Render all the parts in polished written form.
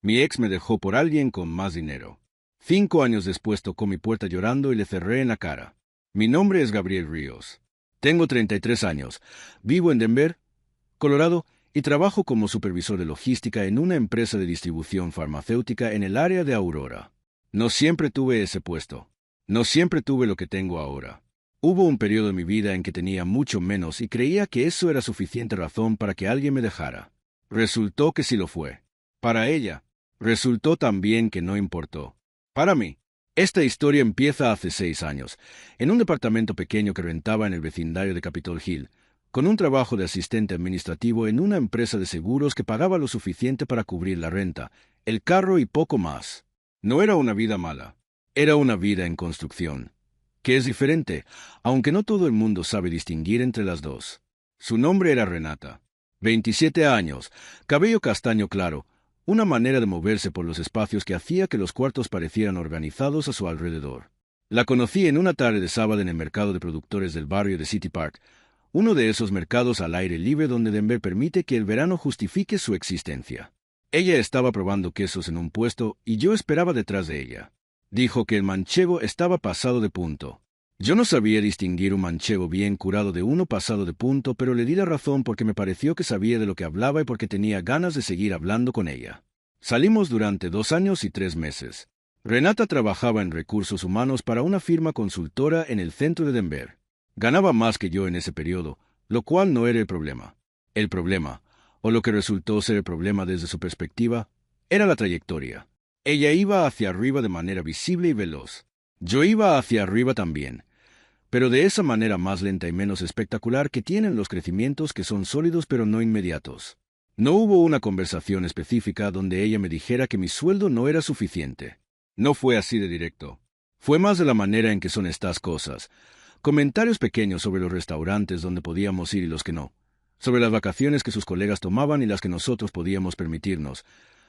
Mi ex me dejó por alguien con más dinero. 5 años después tocó mi puerta llorando y le cerré en la cara. Mi nombre es Gabriel Ríos. Tengo 33 años. Vivo en Denver, Colorado, y trabajo como supervisor de logística en una empresa de distribución farmacéutica en el área de Aurora. No siempre tuve ese puesto. No siempre tuve lo que tengo ahora. Hubo un periodo en mi vida en que tenía mucho menos y creía que eso era suficiente razón para que alguien me dejara. Resultó que sí lo fue. Para ella, resultó también que no importó. Para mí, esta historia empieza hace 6 años, en un departamento pequeño que rentaba en el vecindario de Capitol Hill, con un trabajo de asistente administrativo en una empresa de seguros que pagaba lo suficiente para cubrir la renta, el carro y poco más. No era una vida mala, era una vida en construcción, que es diferente, aunque no todo el mundo sabe distinguir entre las dos. Su nombre era Renata. 27 años, cabello castaño claro, una manera de moverse por los espacios que hacía que los cuartos parecieran organizados a su alrededor. La conocí en una tarde de sábado en el mercado de productores del barrio de City Park, uno de esos mercados al aire libre donde Denver permite que el verano justifique su existencia. Ella estaba probando quesos en un puesto y yo esperaba detrás de ella. Dijo que el manchego estaba pasado de punto. Yo no sabía distinguir un manchego bien curado de uno pasado de punto, pero le di la razón porque me pareció que sabía de lo que hablaba y porque tenía ganas de seguir hablando con ella. Salimos durante 2 años y 3 meses. Renata trabajaba en recursos humanos para una firma consultora en el centro de Denver. Ganaba más que yo en ese periodo, lo cual no era el problema. El problema, o lo que resultó ser el problema desde su perspectiva, era la trayectoria. Ella iba hacia arriba de manera visible y veloz. Yo iba hacia arriba también, pero de esa manera más lenta y menos espectacular que tienen los crecimientos que son sólidos pero no inmediatos. No hubo una conversación específica donde ella me dijera que mi sueldo no era suficiente. No fue así de directo. Fue más de la manera en que son estas cosas. Comentarios pequeños sobre los restaurantes donde podíamos ir y los que no. Sobre las vacaciones que sus colegas tomaban y las que nosotros podíamos permitirnos.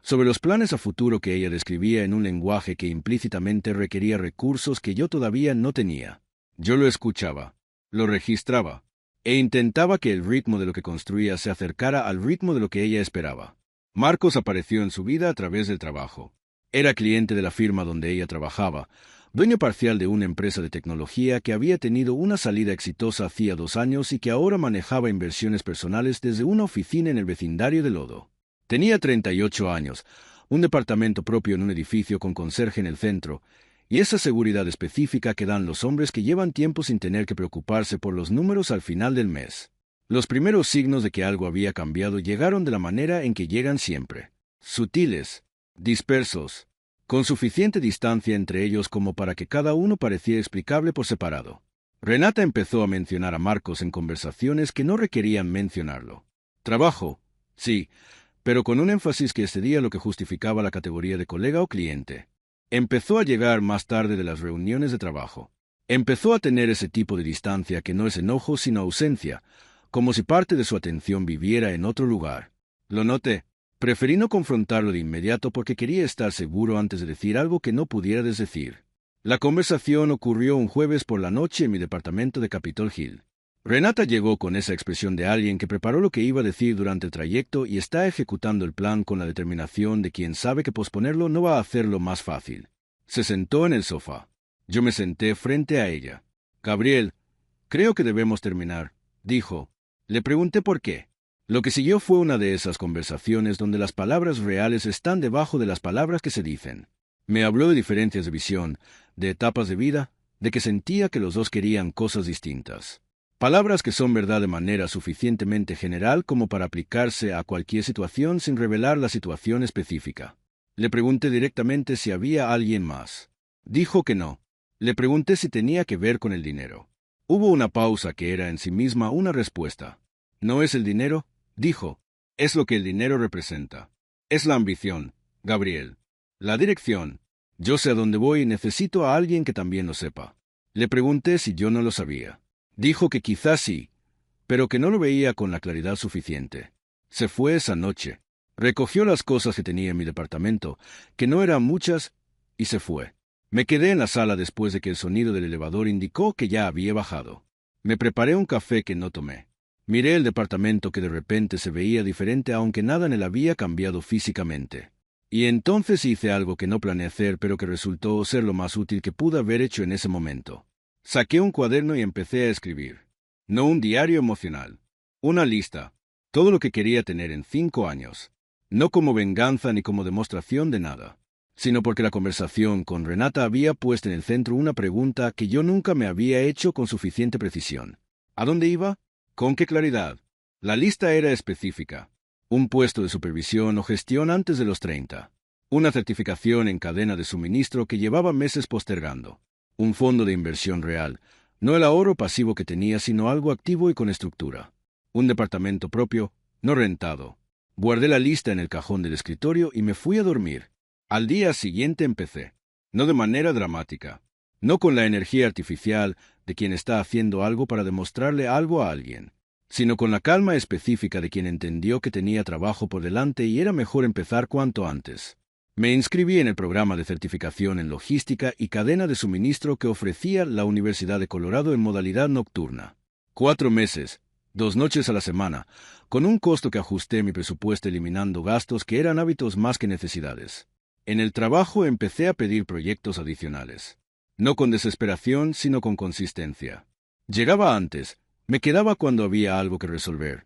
Sobre los planes a futuro que ella describía en un lenguaje que implícitamente requería recursos que yo todavía no tenía. Yo lo escuchaba, lo registraba, e intentaba que el ritmo de lo que construía se acercara al ritmo de lo que ella esperaba. Marcos apareció en su vida a través del trabajo. Era cliente de la firma donde ella trabajaba, dueño parcial de una empresa de tecnología que había tenido una salida exitosa hacía 2 años y que ahora manejaba inversiones personales desde una oficina en el vecindario de Lodo. Tenía 38 años, un departamento propio en un edificio con conserje en el centro, y esa seguridad específica que dan los hombres que llevan tiempo sin tener que preocuparse por los números al final del mes. Los primeros signos de que algo había cambiado llegaron de la manera en que llegan siempre. Sutiles, dispersos, con suficiente distancia entre ellos como para que cada uno pareciera explicable por separado. Renata empezó a mencionar a Marcos en conversaciones que no requerían mencionarlo. Trabajo, sí, pero con un énfasis que excedía lo que justificaba la categoría de colega o cliente. Empezó a llegar más tarde de las reuniones de trabajo. Empezó a tener ese tipo de distancia que no es enojo sino ausencia, como si parte de su atención viviera en otro lugar. Lo noté. Preferí no confrontarlo de inmediato porque quería estar seguro antes de decir algo que no pudiera desdecir. La conversación ocurrió un jueves por la noche en mi departamento de Capitol Hill. Renata llegó con esa expresión de alguien que preparó lo que iba a decir durante el trayecto y está ejecutando el plan con la determinación de quien sabe que posponerlo no va a hacerlo más fácil. Se sentó en el sofá. Yo me senté frente a ella. Gabriel, creo que debemos terminar, dijo. Le pregunté por qué. Lo que siguió fue una de esas conversaciones donde las palabras reales están debajo de las palabras que se dicen. Me habló de diferencias de visión, de etapas de vida, de que sentía que los dos querían cosas distintas. Palabras que son verdad de manera suficientemente general como para aplicarse a cualquier situación sin revelar la situación específica. Le pregunté directamente si había alguien más. Dijo que no. Le pregunté si tenía que ver con el dinero. Hubo una pausa que era en sí misma una respuesta. ¿No es el dinero? Dijo. Es lo que el dinero representa. Es la ambición, Gabriel. La dirección. Yo sé a dónde voy y necesito a alguien que también lo sepa. Le pregunté si yo no lo sabía. Dijo que quizás sí, pero que no lo veía con la claridad suficiente. Se fue esa noche. Recogió las cosas que tenía en mi departamento, que no eran muchas, y se fue. Me quedé en la sala después de que el sonido del elevador indicó que ya había bajado. Me preparé un café que no tomé. Miré el departamento que de repente se veía diferente aunque nada en él había cambiado físicamente. Y entonces hice algo que no planeé hacer, pero que resultó ser lo más útil que pude haber hecho en ese momento. Saqué un cuaderno y empecé a escribir. No un diario emocional. Una lista. Todo lo que quería tener en 5 años. No como venganza ni como demostración de nada, sino porque la conversación con Renata había puesto en el centro una pregunta que yo nunca me había hecho con suficiente precisión. ¿A dónde iba? ¿Con qué claridad? La lista era específica. Un puesto de supervisión o gestión antes de los 30. Una certificación en cadena de suministro que llevaba meses postergando. Un fondo de inversión real. No el ahorro pasivo que tenía, sino algo activo y con estructura. Un departamento propio, no rentado. Guardé la lista en el cajón del escritorio y me fui a dormir. Al día siguiente empecé. No de manera dramática. No con la energía artificial de quien está haciendo algo para demostrarle algo a alguien, sino con la calma específica de quien entendió que tenía trabajo por delante y era mejor empezar cuanto antes. Me inscribí en el programa de certificación en logística y cadena de suministro que ofrecía la Universidad de Colorado en modalidad nocturna. 4 meses, 2 noches a la semana, con un costo que ajusté mi presupuesto eliminando gastos que eran hábitos más que necesidades. En el trabajo empecé a pedir proyectos adicionales. No con desesperación, sino con consistencia. Llegaba antes, me quedaba cuando había algo que resolver.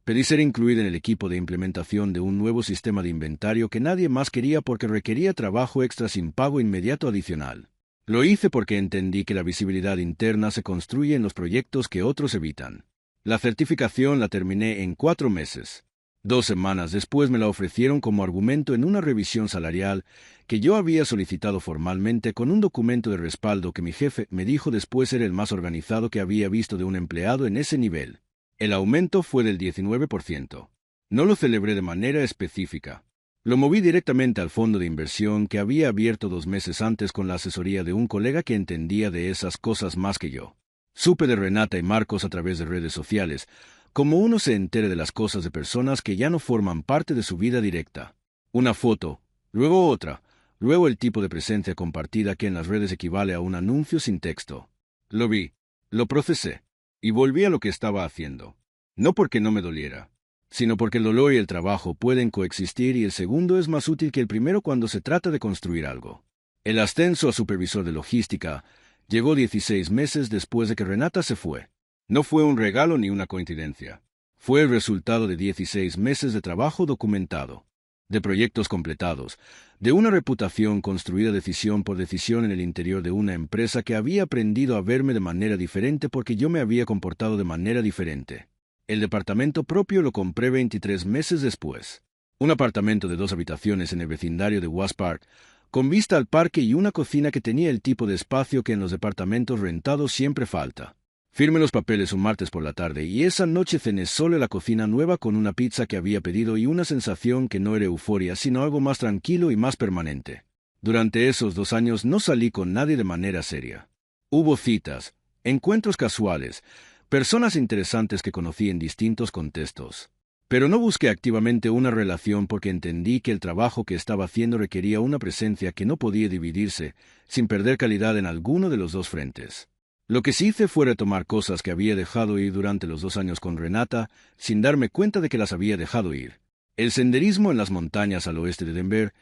Pedí ser incluido en el equipo de implementación de un nuevo sistema de inventario que nadie más quería porque requería trabajo extra sin pago inmediato adicional. Lo hice porque entendí que la visibilidad interna se construye en los proyectos que otros evitan. La certificación la terminé en 4 meses. 2 semanas después me la ofrecieron como argumento en una revisión salarial que yo había solicitado formalmente con un documento de respaldo que mi jefe me dijo después era el más organizado que había visto de un empleado en ese nivel. El aumento fue del 19%. No lo celebré de manera específica. Lo moví directamente al fondo de inversión que había abierto 2 meses antes con la asesoría de un colega que entendía de esas cosas más que yo. Supe de Renata y Marcos a través de redes sociales, como uno se entere de las cosas de personas que ya no forman parte de su vida directa. Una foto, luego otra, luego el tipo de presencia compartida que en las redes equivale a un anuncio sin texto. Lo vi, lo procesé, y volví a lo que estaba haciendo. No porque no me doliera, sino porque el dolor y el trabajo pueden coexistir y el segundo es más útil que el primero cuando se trata de construir algo. El ascenso a supervisor de logística llegó 16 meses después de que Renata se fue. No fue un regalo ni una coincidencia. Fue el resultado de 16 meses de trabajo documentado, de proyectos completados, de una reputación construida decisión por decisión en el interior de una empresa que había aprendido a verme de manera diferente porque yo me había comportado de manera diferente. El departamento propio lo compré 23 meses después. Un apartamento de 2 habitaciones en el vecindario de West Park, con vista al parque y una cocina que tenía el tipo de espacio que en los departamentos rentados siempre falta. Firmé los papeles un martes por la tarde y esa noche cené solo en la cocina nueva con una pizza que había pedido y una sensación que no era euforia sino algo más tranquilo y más permanente. Durante esos 2 años no salí con nadie de manera seria. Hubo citas, encuentros casuales, personas interesantes que conocí en distintos contextos. Pero no busqué activamente una relación porque entendí que el trabajo que estaba haciendo requería una presencia que no podía dividirse sin perder calidad en alguno de los 2 frentes. Lo que sí hice fue retomar cosas que había dejado ir durante los 2 años con Renata, sin darme cuenta de que las había dejado ir. El senderismo en las montañas al oeste de Denver,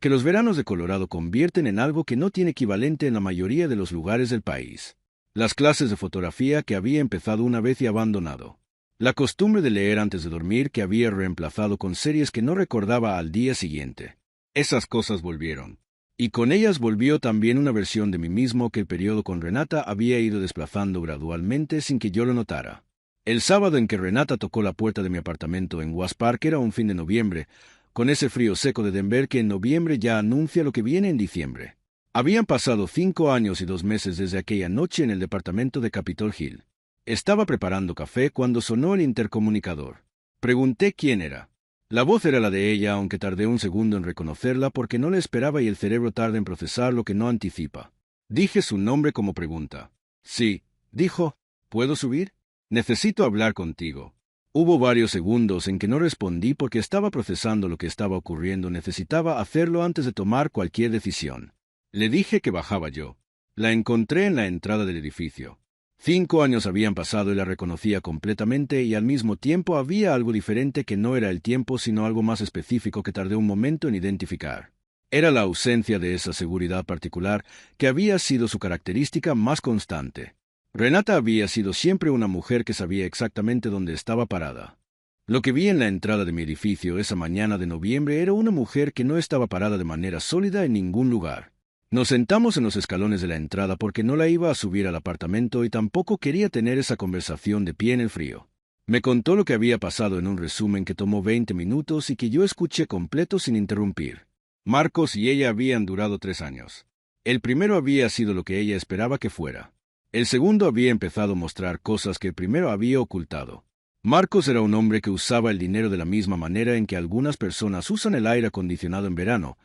que los veranos de Colorado convierten en algo que no tiene equivalente en la mayoría de los lugares del país. Las clases de fotografía que había empezado una vez y abandonado. La costumbre de leer antes de dormir que había reemplazado con series que no recordaba al día siguiente. Esas cosas volvieron. Y con ellas volvió también una versión de mí mismo que el periodo con Renata había ido desplazando gradualmente sin que yo lo notara. El sábado en que Renata tocó la puerta de mi apartamento en West Park era un fin de noviembre, con ese frío seco de Denver que en noviembre ya anuncia lo que viene en diciembre. Habían pasado 5 años y 2 meses desde aquella noche en el departamento de Capitol Hill. Estaba preparando café cuando sonó el intercomunicador. Pregunté quién era. La voz era la de ella, aunque tardé un segundo en reconocerla porque no la esperaba y el cerebro tarda en procesar lo que no anticipa. Dije su nombre como pregunta. Sí, dijo. ¿Puedo subir? Necesito hablar contigo. Hubo varios segundos en que no respondí porque estaba procesando lo que estaba ocurriendo. Necesitaba hacerlo antes de tomar cualquier decisión. Le dije que bajaba yo. La encontré en la entrada del edificio. 5 años habían pasado y la reconocía completamente y al mismo tiempo había algo diferente que no era el tiempo sino algo más específico que tardé un momento en identificar. Era la ausencia de esa seguridad particular que había sido su característica más constante. Renata había sido siempre una mujer que sabía exactamente dónde estaba parada. Lo que vi en la entrada de mi edificio esa mañana de noviembre era una mujer que no estaba parada de manera sólida en ningún lugar. Nos sentamos en los escalones de la entrada porque no la iba a subir al apartamento y tampoco quería tener esa conversación de pie en el frío. Me contó lo que había pasado en un resumen que tomó 20 minutos y que yo escuché completo sin interrumpir. Marcos y ella habían durado 3 años. El primero había sido lo que ella esperaba que fuera. El segundo había empezado a mostrar cosas que el primero había ocultado. Marcos era un hombre que usaba el dinero de la misma manera en que algunas personas usan el aire acondicionado en verano,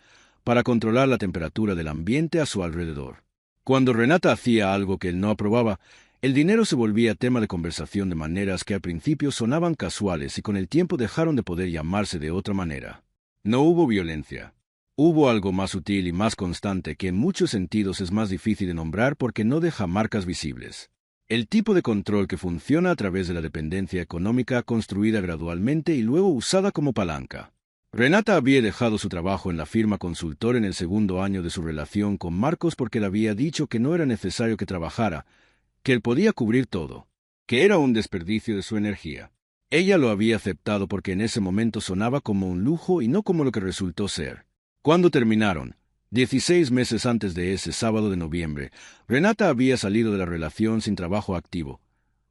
para controlar la temperatura del ambiente a su alrededor. Cuando Renata hacía algo que él no aprobaba, el dinero se volvía tema de conversación de maneras que al principio sonaban casuales y con el tiempo dejaron de poder llamarse de otra manera. No hubo violencia. Hubo algo más sutil y más constante que en muchos sentidos es más difícil de nombrar porque no deja marcas visibles. El tipo de control que funciona a través de la dependencia económica construida gradualmente y luego usada como palanca. Renata había dejado su trabajo en la firma consultor en el segundo año de su relación con Marcos porque le había dicho que no era necesario que trabajara, que él podía cubrir todo, que era un desperdicio de su energía. Ella lo había aceptado porque en ese momento sonaba como un lujo y no como lo que resultó ser. Cuando terminaron, 16 meses antes de ese sábado de noviembre, Renata había salido de la relación sin trabajo activo,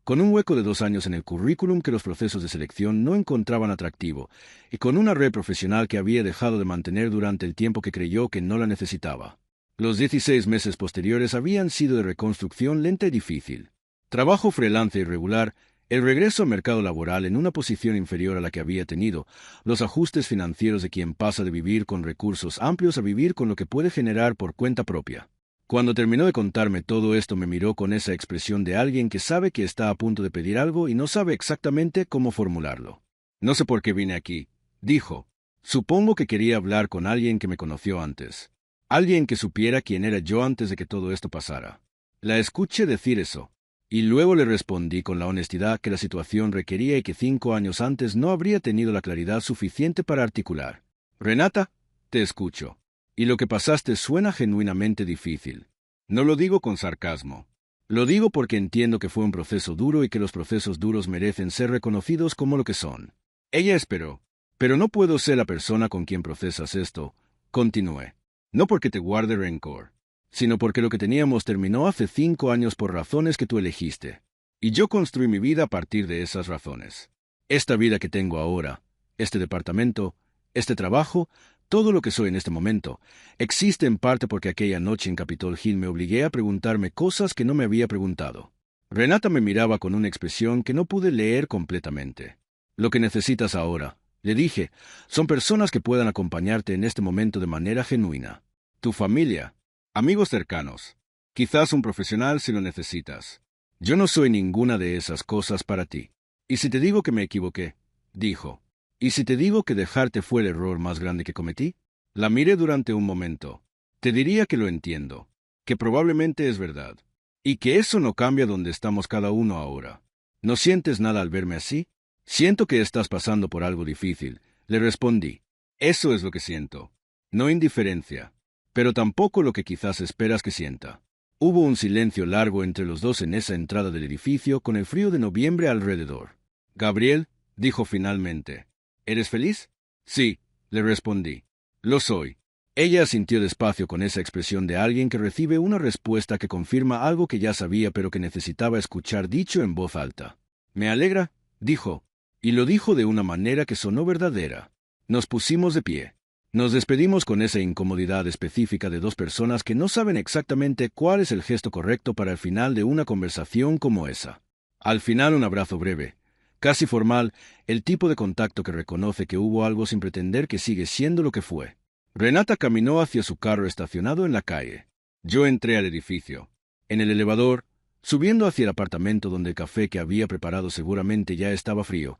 con un hueco de 2 años en el currículum que los procesos de selección no encontraban atractivo, y con una red profesional que había dejado de mantener durante el tiempo que creyó que no la necesitaba. Los 16 meses posteriores habían sido de reconstrucción lenta y difícil. Trabajo freelance irregular, el regreso al mercado laboral en una posición inferior a la que había tenido, los ajustes financieros de quien pasa de vivir con recursos amplios a vivir con lo que puede generar por cuenta propia. Cuando terminó de contarme todo esto me miró con esa expresión de alguien que sabe que está a punto de pedir algo y no sabe exactamente cómo formularlo. No sé por qué vine aquí, dijo. Supongo que quería hablar con alguien que me conoció antes. Alguien que supiera quién era yo antes de que todo esto pasara. La escuché decir eso. Y luego le respondí con la honestidad que la situación requería y que 5 años antes no habría tenido la claridad suficiente para articular. Renata, te escucho. Y lo que pasaste suena genuinamente difícil. No lo digo con sarcasmo. Lo digo porque entiendo que fue un proceso duro y que los procesos duros merecen ser reconocidos como lo que son. Ella esperó. Pero no puedo ser la persona con quien procesas esto. Continué. No porque te guarde rencor, sino porque lo que teníamos terminó hace 5 años por razones que tú elegiste. Y yo construí mi vida a partir de esas razones. Esta vida que tengo ahora, este departamento, este trabajo, todo lo que soy en este momento, existe en parte porque aquella noche en Capitol Hill me obligué a preguntarme cosas que no me había preguntado. Renata me miraba con una expresión que no pude leer completamente. Lo que necesitas ahora, le dije, son personas que puedan acompañarte en este momento de manera genuina. Tu familia. Amigos cercanos. Quizás un profesional si lo necesitas. Yo no soy ninguna de esas cosas para ti. ¿Y si te digo que me equivoqué? Dijo. ¿Y si te digo que dejarte fue el error más grande que cometí? La miré durante un momento. Te diría que lo entiendo, que probablemente es verdad, y que eso no cambia donde estamos cada uno ahora. ¿No sientes nada al verme así? Siento que estás pasando por algo difícil, le respondí. Eso es lo que siento. No indiferencia, pero tampoco lo que quizás esperas que sienta. Hubo un silencio largo entre los dos en esa entrada del edificio con el frío de noviembre alrededor. Gabriel, dijo finalmente, ¿eres feliz? Sí, le respondí. Lo soy. Ella asintió despacio con esa expresión de alguien que recibe una respuesta que confirma algo que ya sabía pero que necesitaba escuchar dicho en voz alta. Me alegra, dijo, y lo dijo de una manera que sonó verdadera. Nos pusimos de pie. Nos despedimos con esa incomodidad específica de dos personas que no saben exactamente cuál es el gesto correcto para el final de una conversación como esa. Al final un abrazo breve, casi formal, el tipo de contacto que reconoce que hubo algo sin pretender que sigue siendo lo que fue. Renata caminó hacia su carro estacionado en la calle. Yo entré al edificio. En el elevador, subiendo hacia el apartamento donde el café que había preparado seguramente ya estaba frío,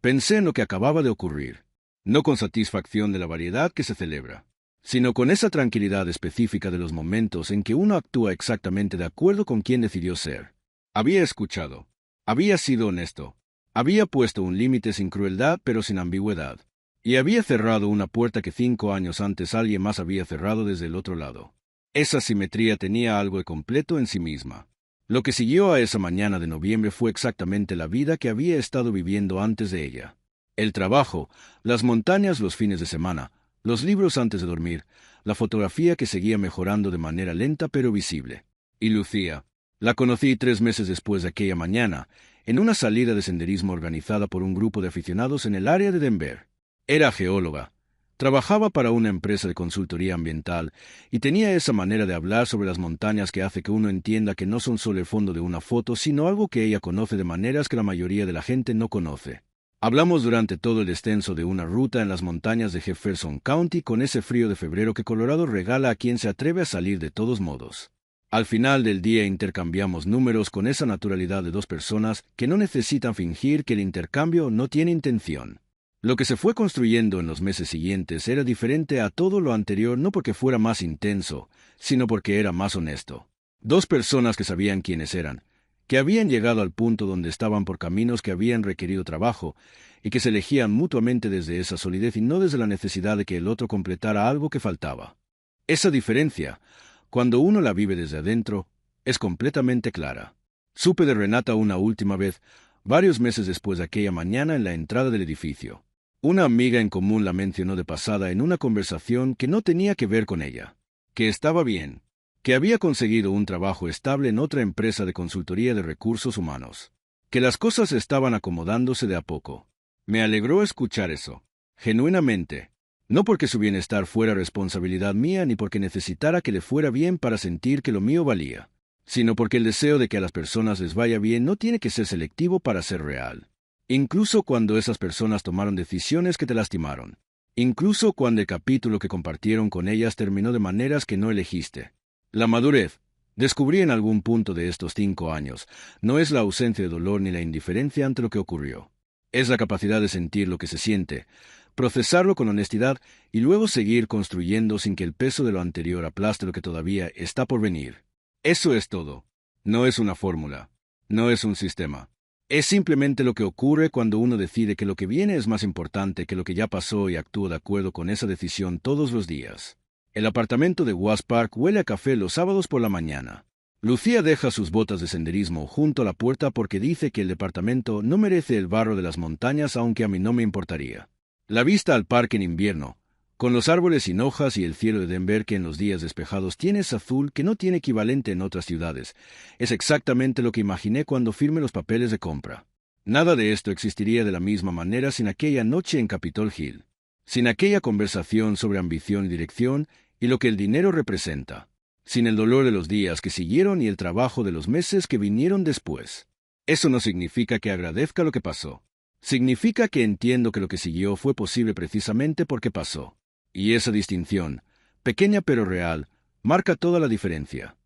pensé en lo que acababa de ocurrir. No con satisfacción de la variedad que se celebra, sino con esa tranquilidad específica de los momentos en que uno actúa exactamente de acuerdo con quien decidió ser. Había escuchado. Había sido honesto. Había puesto un límite sin crueldad pero sin ambigüedad. Y había cerrado una puerta que 5 años antes alguien más había cerrado desde el otro lado. Esa simetría tenía algo de completo en sí misma. Lo que siguió a esa mañana de noviembre fue exactamente la vida que había estado viviendo antes de ella. El trabajo, las montañas los fines de semana, los libros antes de dormir, la fotografía que seguía mejorando de manera lenta pero visible. Y Lucía. La conocí 3 meses después de aquella mañana, en una salida de senderismo organizada por un grupo de aficionados en el área de Denver. Era geóloga. Trabajaba para una empresa de consultoría ambiental y tenía esa manera de hablar sobre las montañas que hace que uno entienda que no son solo el fondo de una foto, sino algo que ella conoce de maneras que la mayoría de la gente no conoce. Hablamos durante todo el descenso de una ruta en las montañas de Jefferson County con ese frío de febrero que Colorado regala a quien se atreve a salir de todos modos. Al final del día intercambiamos números con esa naturalidad de dos personas que no necesitan fingir que el intercambio no tiene intención. Lo que se fue construyendo en los meses siguientes era diferente a todo lo anterior no porque fuera más intenso, sino porque era más honesto. Dos personas que sabían quiénes eran, que habían llegado al punto donde estaban por caminos que habían requerido trabajo, y que se elegían mutuamente desde esa solidez y no desde la necesidad de que el otro completara algo que faltaba. Esa diferencia, cuando uno la vive desde adentro, es completamente clara. Supe de Renata una última vez, varios meses después de aquella mañana en la entrada del edificio. Una amiga en común la mencionó de pasada en una conversación que no tenía que ver con ella, que estaba bien, que había conseguido un trabajo estable en otra empresa de consultoría de recursos humanos, que las cosas estaban acomodándose de a poco. Me alegró escuchar eso, genuinamente, no porque su bienestar fuera responsabilidad mía ni porque necesitara que le fuera bien para sentir que lo mío valía, sino porque el deseo de que a las personas les vaya bien no tiene que ser selectivo para ser real. Incluso cuando esas personas tomaron decisiones que te lastimaron. Incluso cuando el capítulo que compartieron con ellas terminó de maneras que no elegiste. La madurez, descubrí en algún punto de estos 5 años, no es la ausencia de dolor ni la indiferencia ante lo que ocurrió. Es la capacidad de sentir lo que se siente, procesarlo con honestidad y luego seguir construyendo sin que el peso de lo anterior aplaste lo que todavía está por venir. Eso es todo. No es una fórmula. No es un sistema. Es simplemente lo que ocurre cuando uno decide que lo que viene es más importante que lo que ya pasó y actúa de acuerdo con esa decisión todos los días. El apartamento de West Park huele a café los sábados por la mañana. Lucía deja sus botas de senderismo junto a la puerta porque dice que el departamento no merece el barro de las montañas, aunque a mí no me importaría. La vista al parque en invierno, con los árboles sin hojas y el cielo de Denver que en los días despejados tiene ese azul que no tiene equivalente en otras ciudades, es exactamente lo que imaginé cuando firmé los papeles de compra. Nada de esto existiría de la misma manera sin aquella noche en Capitol Hill, sin aquella conversación sobre ambición y dirección y lo que el dinero representa, sin el dolor de los días que siguieron y el trabajo de los meses que vinieron después. Eso no significa que agradezca lo que pasó. Significa que entiendo que lo que siguió fue posible precisamente porque pasó. Y esa distinción, pequeña pero real, marca toda la diferencia.